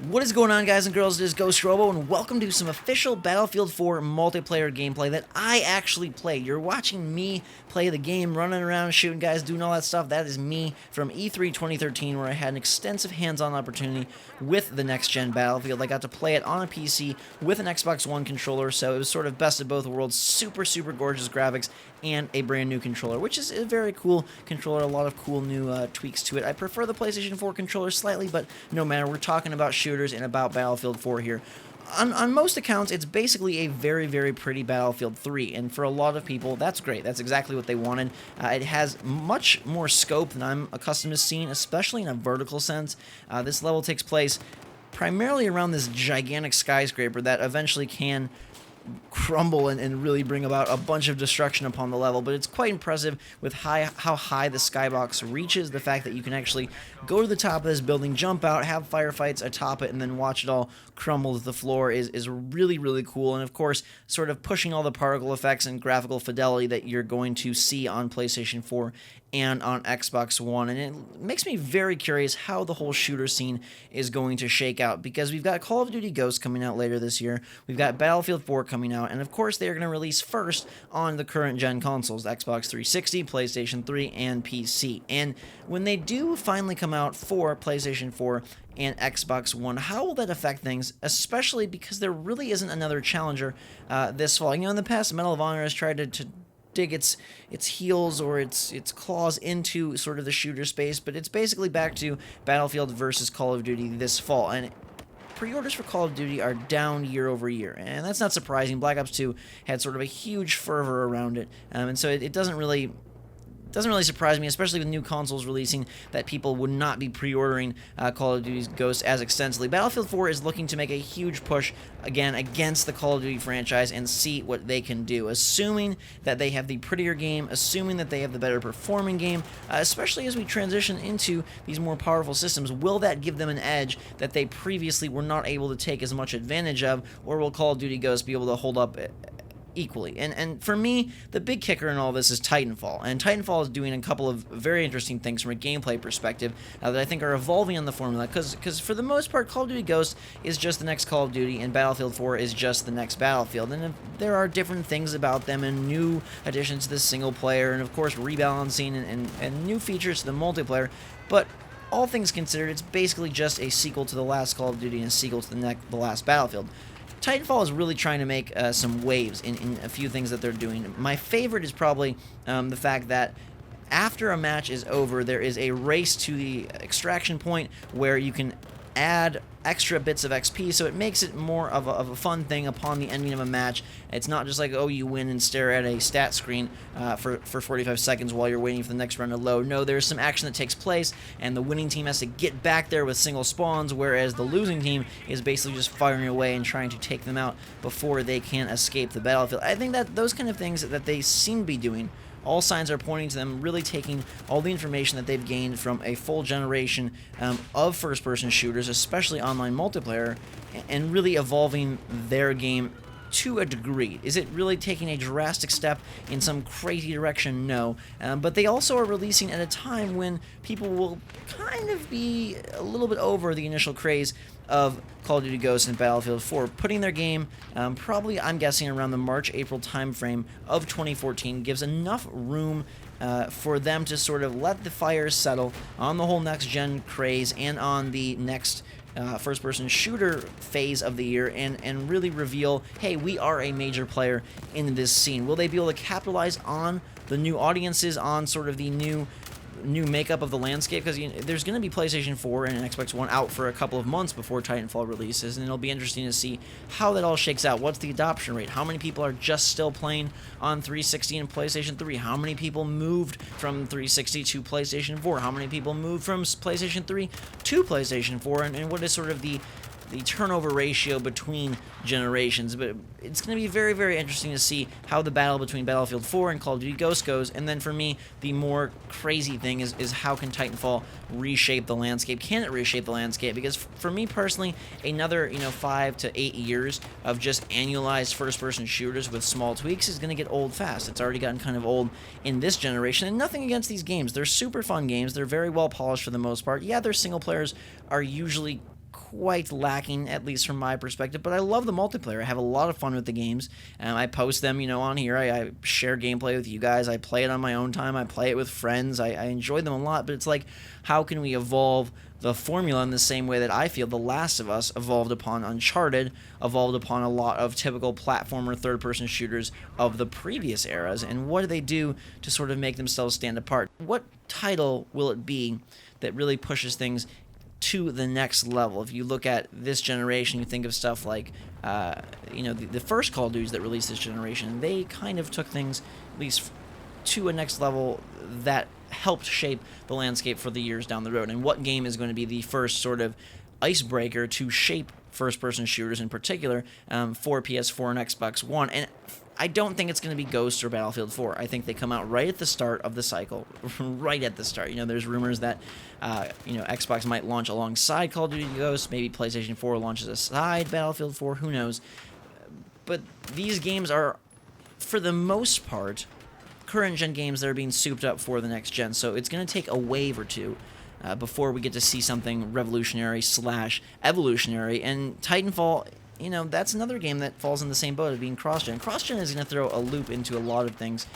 What is going on, guys and girls? It is GhostRobo, and welcome to some official Battlefield 4 multiplayer gameplay that I actually play. You're watching me play the game, running around, shooting guys, doing all that stuff. That is me from E3 2013, where I had an extensive hands-on opportunity with the next-gen Battlefield. I got to play it on a PC with an Xbox One controller, so it was sort of best of both worlds. Super, super gorgeous graphics and a brand new controller, which is a very cool controller. A lot of cool new tweaks to it. I prefer the PlayStation 4 controller slightly, but no matter. We're talking about shooters and about Battlefield 4 here. On most accounts, it's basically a very, very pretty Battlefield 3, and for a lot of people, that's great. That's exactly what they wanted. It has much more scope than I'm accustomed to seeing, especially in a vertical sense. This level takes place primarily around this gigantic skyscraper that eventually can crumble and really bring about a bunch of destruction upon the level, but it's quite impressive with how high the skybox reaches. The fact that you can actually go to the top of this building, jump out, have firefights atop it, and then watch it all crumble to the floor is really, really cool. And of course, sort of pushing all the particle effects and graphical fidelity that you're going to see on PlayStation 4 and on Xbox One. And it makes me very curious how the whole shooter scene is going to shake out, because we've got Call of Duty Ghosts coming out later this year, we've got Battlefield 4 coming out, and of course they're going to release first on the current gen consoles, Xbox 360, PlayStation 3, and PC. And when they do finally come out for PlayStation 4 and Xbox One, how will that affect things, especially because there really isn't another challenger this fall? You know, in the past, Medal of Honor has tried to dig its heels or its claws into sort of the shooter space, but it's basically back to Battlefield versus Call of Duty this fall. And pre-orders for Call of Duty are down year over year, and that's not surprising. Black Ops 2 had sort of a huge fervor around it, and so it doesn't really surprise me, especially with new consoles releasing, that people would not be pre-ordering Call of Duty Ghosts as extensively. Battlefield 4 is looking to make a huge push, again, against the Call of Duty franchise and see what they can do, assuming that they have the prettier game, assuming that they have the better performing game, especially as we transition into these more powerful systems. Will that give them an edge that they previously were not able to take as much advantage of, or will Call of Duty Ghosts be able to hold up equally? And for me, the big kicker in all this is Titanfall, and Titanfall is doing a couple of very interesting things from a gameplay perspective that I think are evolving on the formula, because for the most part, Call of Duty Ghosts is just the next Call of Duty, and Battlefield 4 is just the next Battlefield, and there are different things about them, and new additions to the single player, and of course rebalancing and new features to the multiplayer, but all things considered, it's basically just a sequel to the last Call of Duty and a sequel to the last Battlefield. Titanfall is really trying to make some waves in a few things that they're doing. My favorite is probably the fact that after a match is over, there is a race to the extraction point where you can add extra bits of XP, so it makes it more of a fun thing upon the ending of a match. It's not just like, oh, you win and stare at a stat screen for 45 seconds while you're waiting for the next round to load. No, there's some action that takes place, and the winning team has to get back there with single spawns, whereas the losing team is basically just firing away and trying to take them out before they can escape the battlefield. I think that those kind of things that they seem to be doing, all signs are pointing to them really taking all the information that they've gained from a full generation of first-person shooters, especially online multiplayer, and really evolving their game to a degree. Is it really taking a drastic step in some crazy direction? No. But they also are releasing at a time when people will kind of be a little bit over the initial craze of Call of Duty Ghosts and Battlefield 4, putting their game probably, I'm guessing, around the March-April timeframe of 2014, gives enough room for them to sort of let the fires settle on the whole next-gen craze and on the next first-person shooter phase of the year, and really reveal, hey, we are a major player in this scene. Will they be able to capitalize on the new audiences, on sort of the new makeup of the landscape? Because there's going to be PlayStation 4 and Xbox One out for a couple of months before Titanfall releases, and it'll be interesting to see how that all shakes out. What's the adoption rate? How many people are just still playing on 360 and PlayStation 3? How many people moved from 360 to PlayStation 4? How many people moved from PlayStation 3 to PlayStation 4? And what is sort of the turnover ratio between generations? But it's going to be very, very interesting to see how the battle between Battlefield 4 and Call of Duty Ghosts goes. And then for me, the more crazy thing is how can Titanfall reshape the landscape? Can it reshape the landscape? Because for me personally, another 5 to 8 years of just annualized first-person shooters with small tweaks is going to get old fast. It's already gotten kind of old in this generation, and nothing against these games. They're super fun games. They're very well polished for the most part. Yeah, their single players are usually quite lacking, at least from my perspective, but I love the multiplayer. I have a lot of fun with the games. I post them, on here. I share gameplay with you guys. I play it on my own time. I play it with friends. I enjoy them a lot, but it's like, how can we evolve the formula in the same way that I feel The Last of Us evolved upon Uncharted, evolved upon a lot of typical platformer third-person shooters of the previous eras, and what do they do to sort of make themselves stand apart? What title will it be that really pushes things to the next level? If you look at this generation, you think of stuff like, the first Call of Duties that released this generation, they kind of took things at least to a next level that helped shape the landscape for the years down the road. And what game is going to be the first sort of icebreaker to shape first-person shooters in particular for PS4 and Xbox One? And I don't think it's going to be Ghost or Battlefield 4. I think they come out right at the start of the cycle, right at the start. There's rumors that, Xbox might launch alongside Call of Duty Ghost, maybe PlayStation 4 launches aside Battlefield 4, who knows. But these games are, for the most part, current-gen games that are being souped up for the next gen, so it's going to take a wave or two before we get to see something revolutionary/evolutionary, and Titanfall, that's another game that falls in the same boat of being cross-gen. Cross-gen is going to throw a loop into a lot of things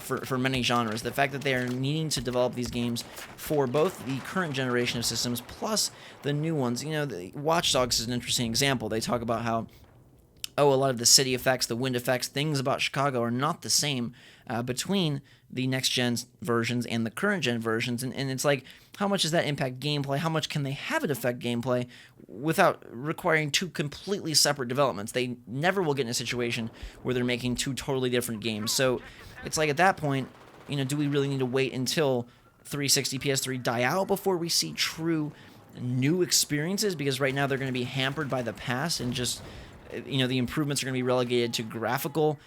for many genres. The fact that they are needing to develop these games for both the current generation of systems plus the new ones. The Watch Dogs is an interesting example. They talk about how, a lot of the city effects, the wind effects, things about Chicago are not the same between the next-gen versions and the current-gen versions. And it's like, how much does that impact gameplay? How much can they have it affect gameplay without requiring two completely separate developments? They never will get in a situation where they're making two totally different games. So it's like, at that point, do we really need to wait until 360, PS3 die out before we see true new experiences? Because right now they're going to be hampered by the past, and just the improvements are going to be relegated to graphical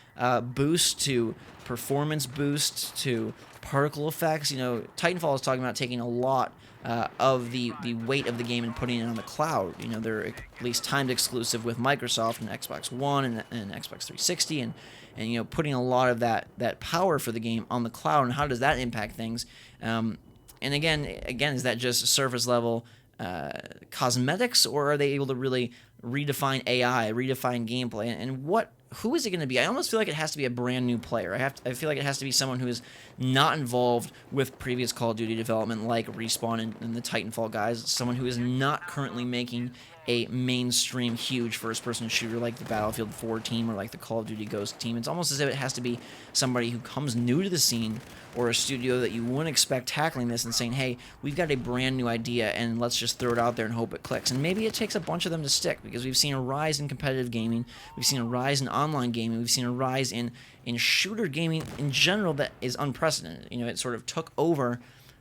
boost, to performance boost, to particle effects. Titanfall is talking about taking a lot of the weight of the game and putting it on the cloud. They're at least timed exclusive with Microsoft and Xbox One and Xbox 360, and putting a lot of that power for the game on the cloud. And how does that impact things? And again, is that just surface level cosmetics, or are they able to really redefine AI, redefine gameplay, and who is it going to be? I almost feel like it has to be a brand new player. I feel like it has to be someone who is not involved with previous Call of Duty development, like Respawn and the Titanfall guys. Someone who is not currently making a mainstream huge first-person shooter like the Battlefield 4 team or like the Call of Duty Ghost team. It's almost as if it has to be somebody who comes new to the scene, or a studio that you wouldn't expect tackling this and saying, hey, we've got a brand new idea and let's just throw it out there and hope it clicks. And maybe it takes a bunch of them to stick, because we've seen a rise in competitive gaming, we've seen a rise in online gaming, we've seen a rise in shooter gaming in general that is unprecedented. It sort of took over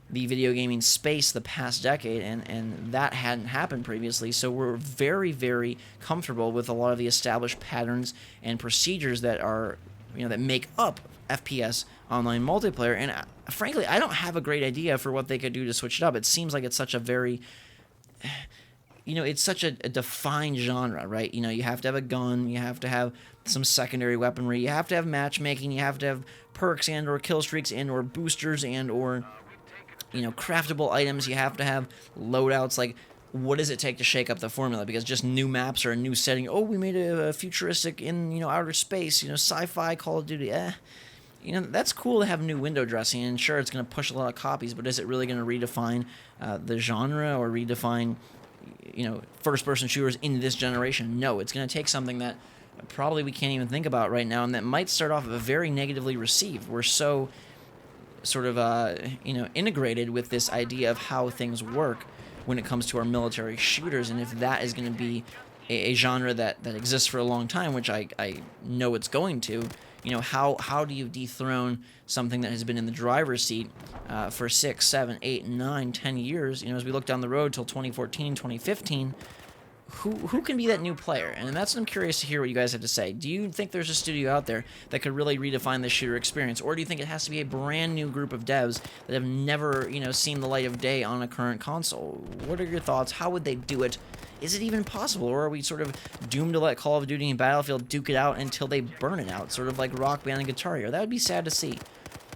the video gaming space the past decade, and that hadn't happened previously. So we're very, very comfortable with a lot of the established patterns and procedures that are, that make up FPS online multiplayer. And frankly, I don't have a great idea for what they could do to switch it up. It seems like it's such a very, it's such a defined genre, right? You have to have a gun, you have to have some secondary weaponry, you have to have matchmaking, you have to have perks and or kill streaks and or boosters and or craftable items, you have to have loadouts. Like, what does it take to shake up the formula? Because just new maps or a new setting, we made a futuristic in outer space, sci-fi Call of Duty, that's cool to have new window dressing, and sure, it's going to push a lot of copies, but is it really going to redefine the genre or redefine first-person shooters in this generation? No, it's going to take something that probably we can't even think about right now, and that might start off very negatively received. We're so sort of integrated with this idea of how things work when it comes to our military shooters, and if that is going to be a genre that exists for a long time, which I know it's going to, how do you dethrone something that has been in the driver's seat for 6, 7, 8, 9, 10 years? As we look down the road till 2014, 2015, who can be that new player? And that's what I'm curious to hear what you guys have to say. Do you think there's a studio out there that could really redefine the shooter experience, or do you think it has to be a brand new group of devs that have never, seen the light of day on a current console? What are your thoughts? How would they do it? Is it even possible, or are we sort of doomed to let Call of Duty and Battlefield duke it out until they burn it out, sort of like Rock Band and Guitar Hero? That would be sad to see.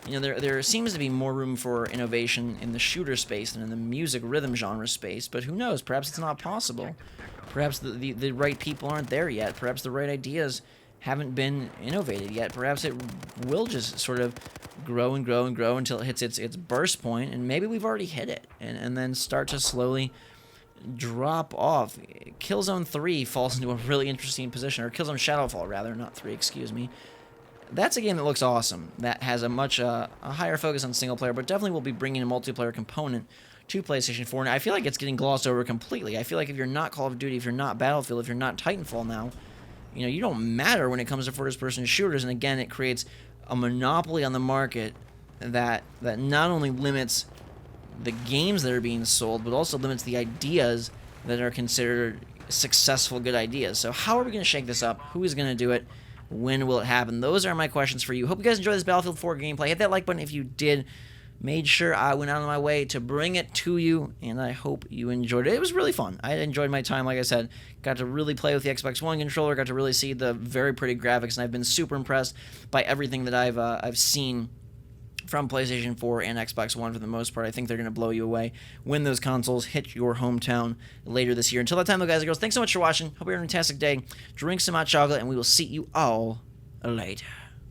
You know, there seems to be more room for innovation in the shooter space than in the music rhythm genre space, but who knows? Perhaps it's not possible. Perhaps the right people aren't there yet. Perhaps the right ideas haven't been innovated yet. Perhaps it will just sort of grow and grow and grow until it hits its burst point, and maybe we've already hit it, and then start to slowly drop off. Killzone 3 falls into a really interesting position, or Killzone Shadowfall, rather, not 3, excuse me. That's a game that looks awesome, that has a much a higher focus on single player, but definitely will be bringing a multiplayer component to PlayStation 4, and I feel like it's getting glossed over completely. I feel like if you're not Call of Duty, if you're not Battlefield, if you're not Titanfall now, you know, you don't matter when it comes to first-person shooters, and again, it creates a monopoly on the market that not only limits the games that are being sold, but also limits the ideas that are considered successful, good ideas. So how are we going to shake this up? Who is going to do it? When will it happen? Those are my questions for you. Hope you guys enjoyed this Battlefield 4 gameplay. Hit that like button if you did. Made sure I went out of my way to bring it to you, and I hope you enjoyed it. It was really fun. I enjoyed my time, like I said. Got to really play with the Xbox One controller, got to really see the very pretty graphics, and I've been super impressed by everything that I've seen from PlayStation 4 and Xbox One for the most part. I think they're going to blow you away when those consoles hit your hometown later this year. Until that time, though, guys and girls, thanks so much for watching. Hope you have a fantastic day. Drink some hot chocolate, and we will see you all later.